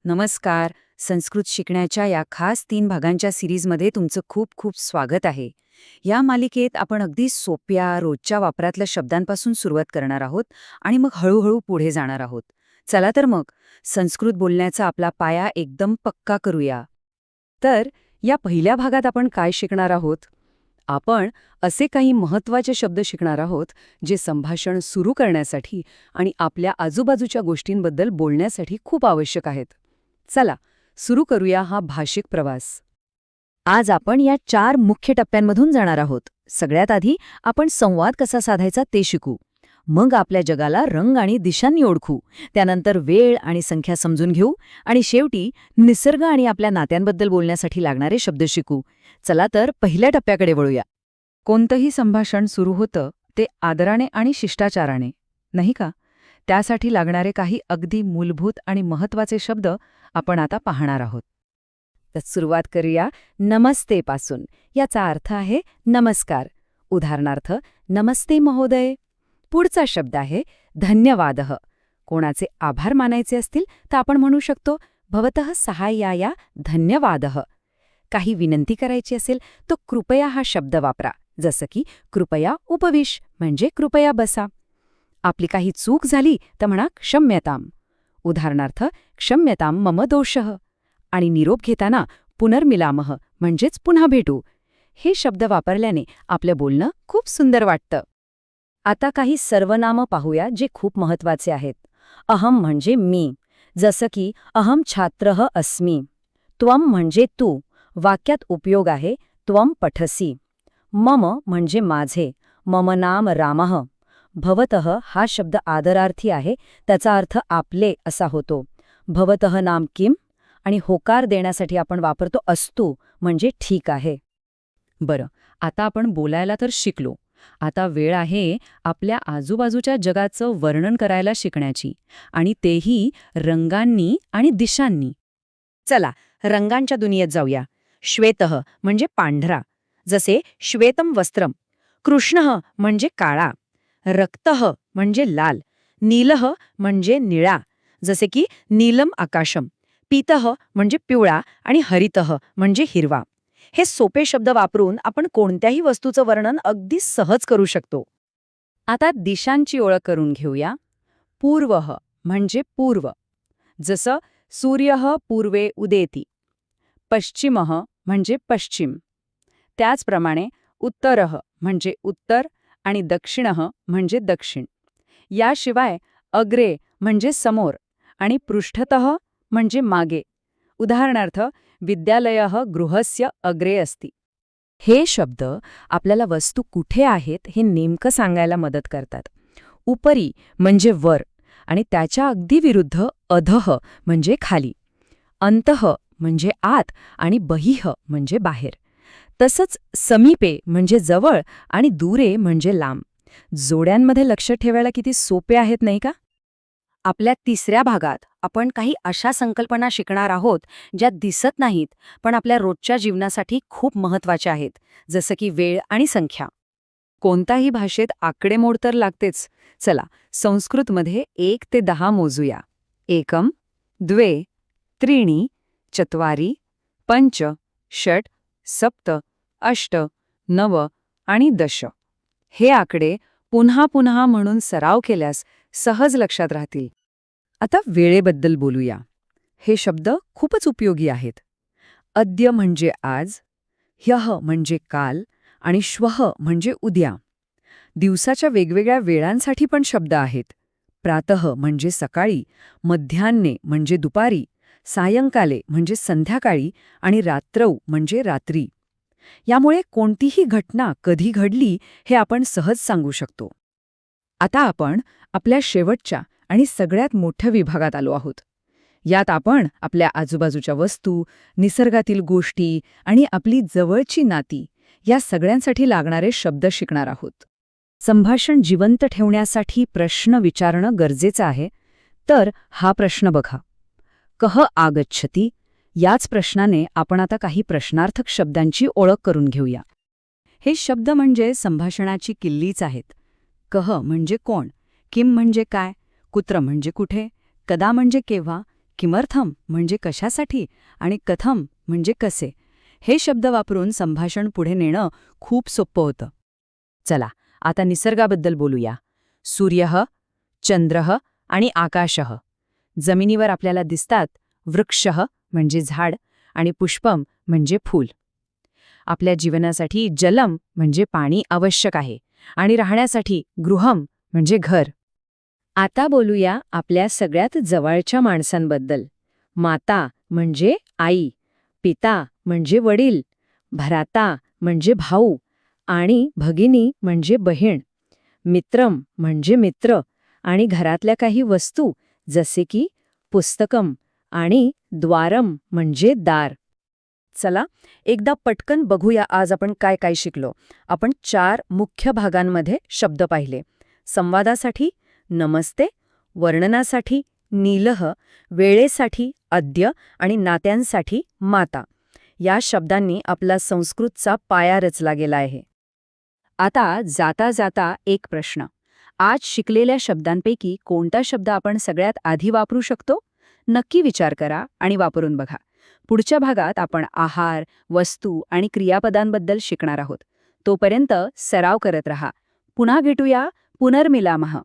नमस्कार. संस्कृत शिकण्याच्या या खास 3 भागांच्या सिरीजमध्ये तुमचं खूप खूप स्वागत आहे. या मालिकेत आपण अगदी सोप्या, रोजच्या वापरातल्या शब्दांपासून सुरुवात करणार आहोत आणि मग हळूहळू पुढे जाणार आहोत. चला तर मग, संस्कृत बोलण्याचा आपला पाया एकदम पक्का करूया. तर या पहिल्या भागात आपण काय शिकणार आहोत? आपण असे काही महत्त्वाचे शब्द शिकणार आहोत, जे संभाषण सुरू करण्यासाठी आणि आपल्या आजूबाजूच्या गोष्टींबद्दल बोलण्यासाठी खूप आवश्यक आहेत. चला, सुरू करूया हा भाषिक प्रवास. आज आपण या 4 मुख्य टप्प्यांमधून जाणार आहोत. सगळ्यात आधी आपण संवाद कसा साधायचा ते शिकू. मग आपल्या जगाला रंग आणि दिशांनी ओळखू. त्यानंतर वेळ आणि संख्या समजून घेऊ. आणि शेवटी निसर्ग आणि आपल्या नात्यांबद्दल बोलण्यासाठी लागणारे शब्द शिकू. चला तर पहिल्या टप्प्याकडे वळूया. कोणतंही संभाषण सुरू होतं ते आदराने आणि शिष्टाचाराने, नाही का? त्यासाठी लागणारे काही अगदी मूलभूत आणि महत्त्वाचे शब्द आपण आता पाहणार आहोत. तर सुरुवात करूया नमस्तेपासून. याचा अर्थ आहे नमस्कार. उदाहरणार्थ, नमस्ते महोदय. पुढचा शब्द आहे धन्यवादः. कोणाचे आभार मानायचे असतील तर आपण म्हणू शकतो भवतः सहाय्याय धन्यवादः. काही विनंती करायची असेल तर कृपया हा शब्द वापरा. जसं की कृपया उपविश म्हणजे कृपया बसा. आपली काही चूक झाली तर म्हणा क्षम्यताम. उदाहरणार्थ, क्षम्यताम मम दोषः. आणि निरोप घेताना पुनर्मिलामः म्हणजेच पुन्हा भेटू. हे शब्द वापरल्याने आपलं बोलणं खूप सुंदर वाटतं. आता काही सर्वनामं पाहूया जे खूप महत्त्वाचे आहेत. अहम म्हणजे मी, जसं की अहम छात्रः अस्मि. त्वम म्हणजे तू, वाक्यात उपयोग आहे त्वम पठसी. मम म्हणजे माझे, मम नाम रामः. भवतः हा शब्द आदरार्थी आहे, त्याचा अर्थ आपले असा होतो. भवतः नाम किम. आणि होकार देण्यासाठी आपण वापरतो अस्तु म्हणजे ठीक आहे. बरं, आता आपण बोलायला तर शिकलो. आता वेळ आहे आपल्या आजूबाजूच्या जगाचं वर्णन करायला शिकण्याची, आणि तेही रंगांनी आणि दिशांनी. चला, रंगांच्या दुनियेत जाऊया. श्वेतः म्हणजे पांढरा, जसे श्वेतम वस्त्रम. कृष्णः म्हणजे काळा. रक्तः म्हणजे लाल. नीलः म्हणजे निळा, जसे की नीलम आकाशम. पीतः म्हणजे पिवळा आणि हरितः म्हणजे हिरवा. हे सोपे शब्द वापरून आपण कोणत्याही वस्तूचं वर्णन अगदी सहज करू शकतो. आता दिशांची ओळख करून घेऊया. पूर्वः म्हणजे पूर्व, जसं सूर्यः पूर्वे उदेति. पश्चिमः म्हणजे पश्चिम. त्याचप्रमाणे उत्तरः म्हणजे उत्तर आणि दक्षिणः म्हणजे दक्षिण. याशिवाय अग्रे म्हणजे समोर आणि पृष्ठतः म्हणजे मागे. उदाहरणार्थ, विद्यालयः गृहस्य अग्रे अस्ति. हे शब्द आपल्याला वस्तू कुठे आहेत हे नेमकं सांगायला मदत करतात. उपरी म्हणजे वर आणि त्याच्या अगदी विरुद्ध अधः म्हणजे खाली. अंतः म्हणजे आत आणि बहिः म्हणजे बाहेर. तसंच समीपे म्हणजे जवळ आणि दूरे म्हणजे लांब. जोड्यांमध्ये लक्ष ठेवायला किती सोपे आहेत, नाही का? आपल्या तिसऱ्या भागात आपण काही अशा संकल्पना शिकणार आहोत ज्या दिसत नाहीत पण आपल्या रोजच्या जीवनासाठी खूप महत्त्वाच्या आहेत, जसं की वेळ आणि संख्या. कोणत्याही भाषेत आकडेमोड तर लागतेच. चला, संस्कृतमध्ये 1 ते 10 मोजूया. एकम, द्वे, त्रीणि, चत्वारि, पंच, षट, सप्त, अष्ट, नव आणि दश. हे आकडे पुन्हा पुन्हा म्हणून सराव केल्यास सहज लक्षात राहतील. आता वेळेबद्दल बोलूया. हे शब्द खूपच उपयोगी आहेत. अद्य म्हणजे आज, ह्यः म्हणजे काल आणि श्वः म्हणजे उद्या. दिवसाच्या वेगवेगळ्या वेळांसाठी पण शब्द आहेत. प्रातः म्हणजे सकाळी, मध्यान्हे म्हणजे दुपारी, सायंकाले म्हणजे संध्याकाळी आणि रात्रौ म्हणजे रात्री. यामुळे कोणतीही घटना कधी घडली हे आपण सहज सांगू शकतो. आता आपण आपल्या शेवटच्या आणि सगळ्यात मोठ्या विभागात आलो आहोत. यात आपण आपल्या आजूबाजूच्या वस्तू, निसर्गातील गोष्टी आणि आपली जवळची नाती या सगळ्यांसाठी लागणारे शब्द शिकणार आहोत. संभाषण जिवंत ठेवण्यासाठी प्रश्न विचारणं गरजेचं आहे. तर हा प्रश्न बघा. कः आगच्छति? याच प्रश्नाने आपण आता काही प्रश्नार्थक शब्दांची ओळख करून घेऊया. हे शब्द म्हणजे संभाषणाची किल्लीच आहेत. कः म्हणजे कोण, किम म्हणजे काय, कुत्र म्हणजे कुठे, कदा म्हणजे केव्हा, किमर्थम म्हणजे कशासाठी आणि कथम म्हणजे कसे हे शब्द वापरून संभाषण पुढे नेणं खूप सोपं होतं. चला आता निसर्गाबद्दल बोलूया. सूर्यः, चंद्रः आणि आकाशः. जमिनीवर आपल्याला दिसतात. वृक्षः म्हणजे झाड आणि पुष्पम म्हणजे फूल. आपल्या जीवनासाठी जलम म्हणजे पाणी आवश्यक आहे आणि राहण्यासाठी गृहम म्हणजे घर. आता बोलूया आपल्या सगळ्यात जवळच्या माणसांबद्दल. माता म्हणजे आई, पिता म्हणजे वडील, भ्राता म्हणजे भाऊ आणि भगिनी म्हणजे बहीण, मित्रम म्हणजे मित्र आणि घरातल्या काही वस्तू जसे की पुस्तकम आणि द्वारम म्हणजे दार. चला एकदा पटकन बघूया आज आपण काय काय शिकलो. आपण 4 मुख्य भागांमध्ये शब्द पाहिले. संवादासाठी नमस्ते, वर्णनासाठी नीलः, वेळेसाठी अद्य आणि नात्यांसाठी माता. या शब्दांनी आपला संस्कृतचा पाया रचला गेला आहे. आता जाता जाता एक प्रश्न. आज शिकलेल्या शब्दांपैकी कोणता शब्द आपण सगळ्यात आधी वापरू शकतो? नक्की विचार करा आणि वापरून बघा. पुढच्या भागात आपण आहार, वस्तू आणि क्रियापदांबद्दल शिकणार आहोत. तोपर्यंत सराव करत रहा. पुन्हा भेटूया. पुनर्मिलामः.